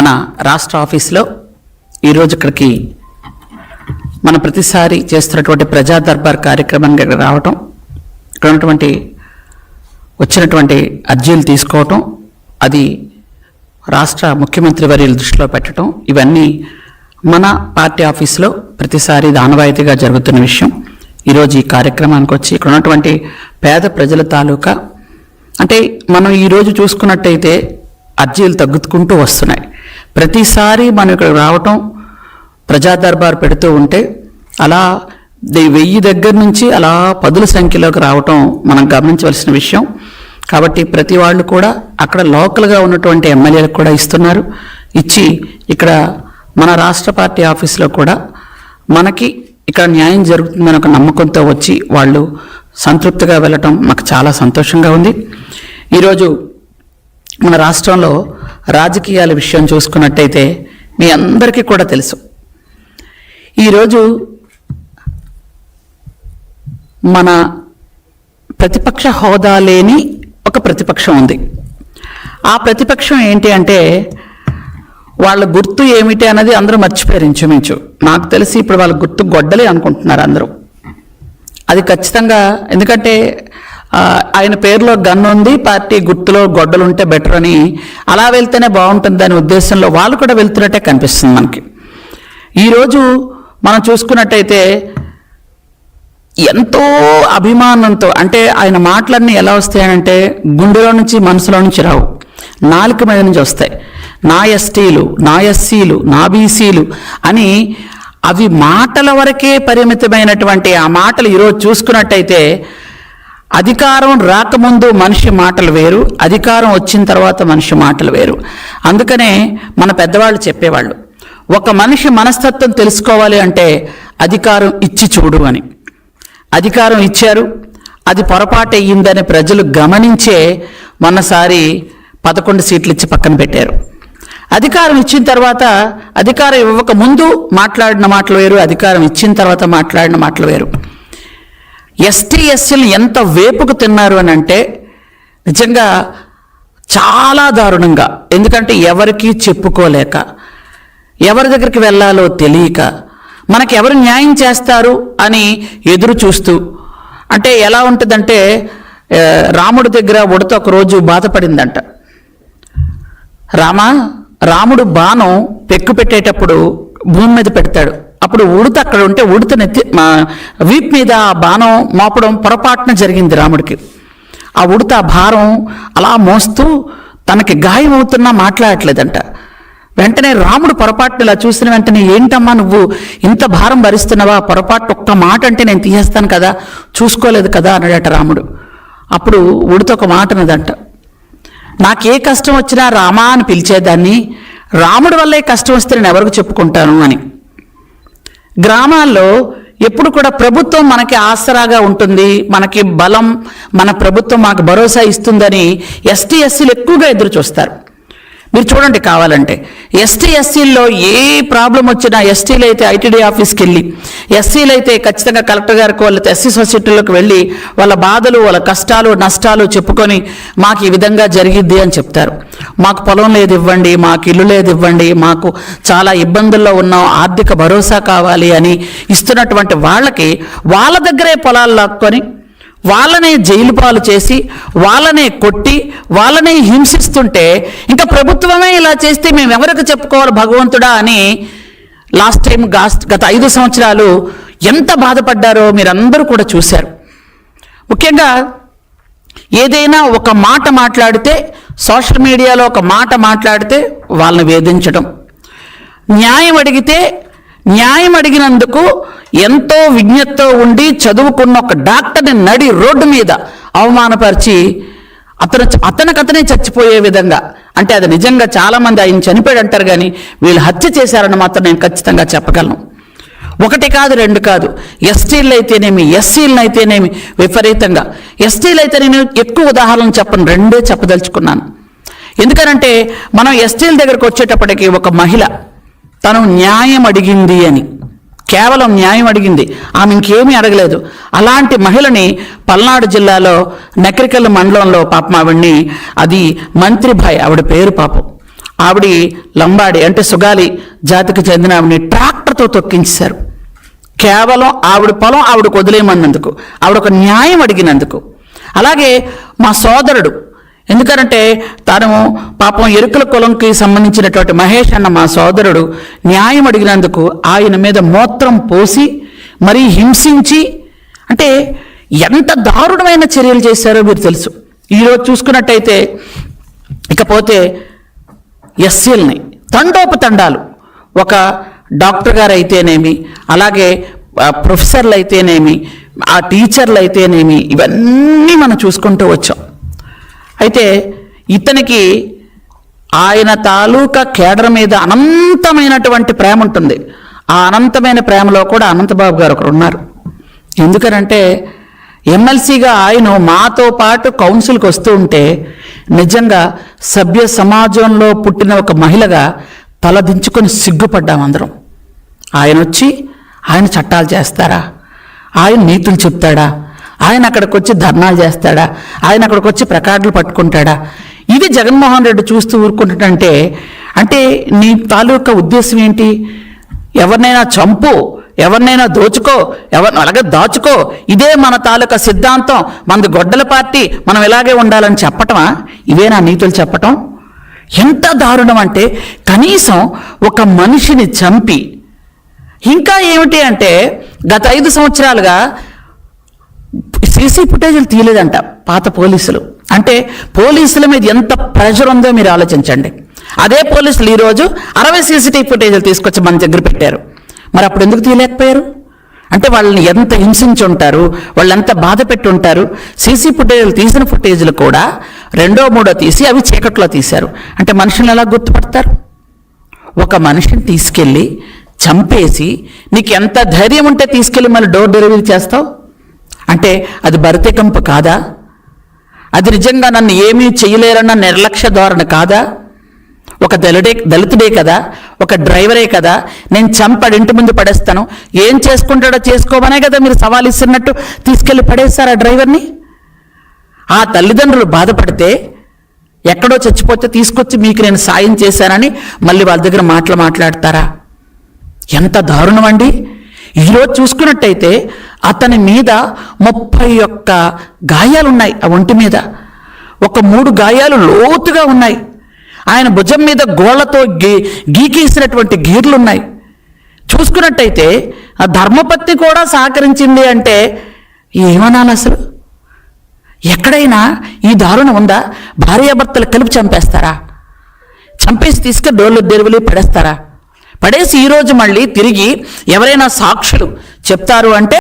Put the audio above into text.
మన రాష్ట్ర ఆఫీస్లో ఈరోజు ఇక్కడికి మన ప్రతిసారి చేస్తున్నటువంటి ప్రజా దర్బార్ కార్యక్రమానికి రావటం, ఇక్కడ ఉన్నటువంటి వచ్చినటువంటి అర్జీలు తీసుకోవటం, అది రాష్ట్ర ముఖ్యమంత్రి వర్యుల దృష్టిలో పెట్టడం, ఇవన్నీ మన పార్టీ ఆఫీస్లో ప్రతిసారి ఆనవాయితీగా జరుగుతున్న విషయం. ఈరోజు ఈ కార్యక్రమానికి వచ్చి ఇక్కడ ఉన్నటువంటి పేద ప్రజల తాలూకా, అంటే మనం ఈరోజు చూసుకున్నట్టయితే అర్జీలు తగ్గుకుంటూ వస్తున్నాయి. ప్రతిసారి మనం ఇక్కడ రావటం, ప్రజా దర్బార్ పెడుతూ ఉంటే అలా 1000 దగ్గర నుంచి అలా 10ల సంఖ్యలోకి రావటం మనం గమనించవలసిన విషయం. కాబట్టి ప్రతి వాళ్ళు కూడా అక్కడ లోకల్గా ఉన్నటువంటి ఎమ్మెల్యేలకు కూడా ఇస్తున్నారు. ఇచ్చి ఇక్కడ మన రాష్ట్ర పార్టీ ఆఫీస్లో కూడా మనకి ఇక్కడ న్యాయం జరుగుతుందని ఒక నమ్మకంతో వచ్చి వాళ్ళు సంతృప్తిగా వెళ్ళటం మాకు చాలా సంతోషంగా ఉంది. ఈరోజు మన రాష్ట్రంలో రాజకీయాల విషయం చూసుకున్నట్టయితే మీ అందరికీ కూడా తెలుసు, ఈరోజు మన ప్రతిపక్ష హోదా లేని ఒక ప్రతిపక్షం ఉంది. ఆ ప్రతిపక్షం ఏంటి అంటే వాళ్ళ గుర్తు ఏమిటి అన్నది అందరూ మర్చిపోయారు ఇంచుమించు. నాకు తెలిసి ఇప్పుడు వాళ్ళ గుర్తు గొడ్డలే అనుకుంటున్నారు అందరూ. అది ఖచ్చితంగా, ఎందుకంటే ఆయన పేరులో గన్ను ఉంది, పార్టీ గుర్తులో గొడ్డలు ఉంటే బెటర్ అని, అలా వెళ్తేనే బాగుంటుంది అనే ఉద్దేశంలో వాళ్ళు కూడా వెళ్తున్నట్టే కనిపిస్తుంది మనకి. ఈరోజు మనం చూసుకున్నట్టయితే ఎంతో అభిమానంతో, అంటే ఆయన మాటలన్నీ ఎలా వస్తాయనంటే గుండెలో నుంచి మనసులో నుంచి రావు, నాలుక మీద నుంచి వస్తాయి. నా ఎస్టీలు, నా ఎస్సీలు, నా బీసీలు అని అవి మాటల వరకే పరిమితమైనటువంటి ఆ మాటలు ఈరోజు చూసుకున్నట్టయితే అధికారం రాకముందు మనిషి మాటలు వేరు, అధికారం వచ్చిన తర్వాత మనిషి మాటలు వేరు. అందుకనే మన పెద్దవాళ్ళు చెప్పేవాళ్ళు, ఒక మనిషి మనస్తత్వం తెలుసుకోవాలి అంటే అధికారం ఇచ్చి చూడు అని. అధికారం ఇచ్చారు, అది పొరపాటు అయ్యిందని ప్రజలు గమనించే మొన్నసారి 11 సీట్లు ఇచ్చి పక్కన పెట్టారు. అధికారం ఇచ్చిన తర్వాత, అధికారం ఇవ్వక ముందు మాట్లాడిన మాటలు వేరు, అధికారం ఇచ్చిన తర్వాత మాట్లాడిన మాటలు వేరు. ఎస్టీ ఎస్సీలు ఎంత వేపుకు తిన్నారు అని అంటే నిజంగా చాలా దారుణంగా. ఎందుకంటే ఎవరికి చెప్పుకోలేక, ఎవరి దగ్గరికి వెళ్ళాలో తెలియక, మనకి ఎవరు న్యాయం చేస్తారు అని ఎదురు చూస్తూ, అంటే ఎలా ఉంటుందంటే రాముడి దగ్గర ఉడత ఒక రోజు బాధపడిందంట. రాముడు బాణం పెక్కు పెట్టేటప్పుడు భూమి మీద పెడతాడు. అప్పుడు ఉడత అక్కడ ఉంటే ఉడత వీప్ మీద ఆ బాణం మోపడం పొరపాటున జరిగింది రాముడికి. ఆ ఉడత భారం అలా మోస్తూ తనకి గాయం అవుతున్నా మాట్లాడట్లేదంట. వెంటనే రాముడు పొరపాటున ఇలా చూసిన వెంటనే, ఏంటమ్మా నువ్వు ఇంత భారం భరిస్తున్నావా, పొరపాటు ఒక్క మాట అంటే నేను తీసేస్తాను కదా, చూసుకోలేదు కదా అన్నాడట రాముడు. అప్పుడు ఉడత ఒక మాట అన్నదంట, నాకే కష్టం వచ్చినా రామా అని పిలిచేదాన్ని, రాముడి వల్లే కష్టం వస్తే నేను ఎవరికి చెప్పుకుంటాను అని. గ్రామాల్లో ఎప్పుడు కూడా ప్రభుత్వం మనకి ఆసరాగా ఉంటుంది, మనకి బలం, మన ప్రభుత్వం మాకు భరోసా ఇస్తుందని ఎస్టీ ఎస్సీలు ఎక్కువగా ఎదురు చూస్తారు. మీరు చూడండి కావాలంటే ఎస్టీ ఎస్సీల్లో ఏ ప్రాబ్లం వచ్చినా ఎస్టీలు అయితే ఐటీడీ ఆఫీస్కి వెళ్ళి, ఎస్సీలు అయితే ఖచ్చితంగా కలెక్టర్ గారికి, వాళ్ళ ఎస్సీ సొసైటీలోకి వెళ్ళి వాళ్ళ బాధలు, వాళ్ళ కష్టాలు నష్టాలు చెప్పుకొని మాకు ఈ విధంగా జరిగిద్ది అని చెప్తారు. మాకు పొలం లేదు ఇవ్వండి, మాకు ఇల్లు లేదు ఇవ్వండి, మాకు చాలా ఇబ్బందుల్లో ఉన్నాం, ఆర్థిక భరోసా కావాలి అని ఇస్తున్నటువంటి వాళ్ళకి వాళ్ళ దగ్గరే పొలాలు లాక్కొని, వాళ్ళనే జైలు పాలు చేసి, వాళ్ళనే కొట్టి, వాళ్ళనే హింసిస్తుంటే ఇంకా ప్రభుత్వమే ఇలా చేస్తే మేము ఎవరికి చెప్పుకోవాలి భగవంతుడా అని లాస్ట్ టైం గత 5 సంవత్సరాలు ఎంత బాధపడ్డారో మీరందరూ కూడా చూశారు. ముఖ్యంగా ఏదైనా ఒక మాట మాట్లాడితే, సోషల్ మీడియాలో ఒక మాట మాట్లాడితే వాళ్ళని వేధించడం, న్యాయం అడిగినందుకు ఎంతో విజ్ఞతతో ఉండి చదువుకున్న ఒక డాక్టర్ని నడి రోడ్డు మీద అవమానపరిచి అతనికతనే చచ్చిపోయే విధంగా, అంటే అది నిజంగా చాలామంది ఆయన చనిపోయాడు అంటారు కానీ వీళ్ళు హత్య చేశారని మాత్రం నేను ఖచ్చితంగా చెప్పగలను. 1 కాదు 2 కాదు, ఎస్టీలు అయితేనేమి, ఎస్సీలను అయితేనేమి విపరీతంగా. ఎస్టీలు అయితే నేను ఎక్కువ ఉదాహరణలు చెప్పను, 2 చెప్పదలుచుకున్నాను. ఎందుకనంటే మనం ఎస్టీల దగ్గరకు వచ్చేటప్పటికి ఒక మహిళ తను న్యాయం అడిగింది అని, కేవలం న్యాయం అడిగింది, ఆమె ఇంకేమీ అడగలేదు. అలాంటి మహిళని పల్నాడు జిల్లాలో నకరికల్ మండలంలో పాపం ఆవిడ్ని, అది మంత్రిభాయ్ ఆవిడ పేరు పాపం, ఆవిడ లంబాడి అంటే సుగాలి జాతికి చెందిన ఆవిడని ట్రాక్టర్తో తొక్కించారు. కేవలం ఆవిడ పొలం ఆవిడకు వదిలేయమన్నందుకు, ఆవిడ ఒక న్యాయం అడిగినందుకు. అలాగే మా సోదరుడు, ఎందుకంటే తాను పాపం ఎరుకల కులంకి సంబంధించినటువంటి మహేష్ అన్న మా సోదరుడు న్యాయం అడిగినందుకు ఆయన మీద మూత్రం పోసి మరీ హింసించి, అంటే ఎంత దారుణమైన చర్యలు చేశారో మీరు తెలుసు. ఈరోజు చూసుకున్నట్టయితే ఇకపోతే ఎస్సీలని తండోపతండాలు, ఒక డాక్టర్ గారు అయితేనేమి, అలాగే ప్రొఫెసర్లు అయితేనేమి, ఆ టీచర్లు అయితేనేమి, ఇవన్నీ మనం చూసుకుంటూ వచ్చాం. అయితే ఇతనికి ఆయన తాలూకా కేడర్ మీద అనంతమైనటువంటి ప్రేమ ఉంటుంది. ఆ అనంతమైన ప్రేమలో కూడా అనంతబాబు గారు ఒకరు ఉన్నారు. ఎందుకనంటే ఎమ్మెల్సీగా ఆయన మాతో పాటు కౌన్సిల్కి వస్తూ ఉంటే నిజంగా సభ్య సమాజంలో పుట్టిన ఒక మహిళగా తలదించుకొని సిగ్గుపడ్డాం అందరం. ఆయన వచ్చి ఆయన చట్టాలు చేస్తారా, ఆయన నీతులు చెప్తాడా, ఆయన అక్కడికి వచ్చి ధర్నాలు చేస్తాడా, ఆయన అక్కడికి వచ్చి ప్లకార్డులు పట్టుకుంటాడా? ఇది జగన్మోహన్ రెడ్డి చూస్తూ ఊరుకుంటుంటే, అంటే నీ తాలూకా ఉద్దేశం ఏంటి? ఎవరినైనా చంపు, ఎవరినైనా దోచుకో, ఎవరిని అలాగే దాచుకో, ఇదే మన తాలూకా సిద్ధాంతం, మనది గొడ్డల పార్టీ, మనం ఇలాగే ఉండాలని చెప్పటమా? ఇవేనా నీతులు చెప్పటం? ఎంత దారుణం అంటే కనీసం ఒక మనిషిని చంపి, ఇంకా ఏమిటి అంటే గత 5 సంవత్సరాలుగా సీసీ ఫుటేజీలు తీయలేదంట పాత పోలీసులు. అంటే పోలీసుల మీద ఎంత ప్రెషర్ ఉందో మీరు ఆలోచించండి. అదే పోలీసులు ఈరోజు 60 సీసీటీవీ ఫుటేజీలు తీసుకొచ్చి మన దగ్గర పెట్టారు. మరి అప్పుడు ఎందుకు తీయలేకపోయారు? అంటే వాళ్ళని ఎంత హింసించి ఉంటారు, వాళ్ళు ఎంత బాధ పెట్టి ఉంటారు. సీసీ ఫుటేజీలు తీసిన ఫుటేజీలు కూడా 2, 3 తీసి అవి చీకట్లో తీశారు. అంటే మనుషులను ఎలా గుర్తుపడతారు? ఒక మనిషిని తీసుకెళ్ళి చంపేసి నీకు ఎంత ధైర్యం ఉంటే తీసుకెళ్ళి మళ్ళీ డోర్ డెలివరీ చేస్తావు? అంటే అది బరితెగింపు కాదా? అది నిజంగా నన్ను ఏమీ చేయలేరన్న నిర్లక్ష్య ధోరణి కాదా? ఒక దళితుడే కదా, ఒక డ్రైవరే కదా, నేను చంపాడు ఇంటి ముందు పడేస్తాను, ఏం చేసుకుంటాడో చేసుకోమనే కదా మీరు సవాల్ ఇస్తున్నట్టు తీసుకెళ్ళి పడేస్తారు ఆ డ్రైవర్ని. ఆ తల్లిదండ్రులు బాధపడితే, ఎక్కడో చచ్చిపోతే తీసుకొచ్చి మీకు నేను సాయం చేశానని మళ్ళీ వాళ్ళ దగ్గర మాట్లాడతారా? ఎంత దారుణం అండి. ఈరోజు చూసుకున్నట్టయితే అతని మీద 31 గాయాలున్నాయి. ఆ ఒంటి మీద ఒక 3 గాయాలు లోతుగా ఉన్నాయి. ఆయన భుజం మీద గోళ్లతో గీకేసినటువంటి గీర్లున్నాయి. చూసుకున్నట్టయితే ఆ ధర్మపత్ని కూడా సహకరించింది అంటే ఏమనాలి అసలు? ఎక్కడైనా ఈ దారుణం ఉందా? భార్యాభర్తలు కలిపి చంపేస్తారా? చంపేసి తీసుకెళ్ళి డోర్లు డెలివరీ పడేస్తారా? పడేసి ఈరోజు మళ్ళీ తిరిగి ఎవరైనా సాక్షులు చెప్తారు అంటే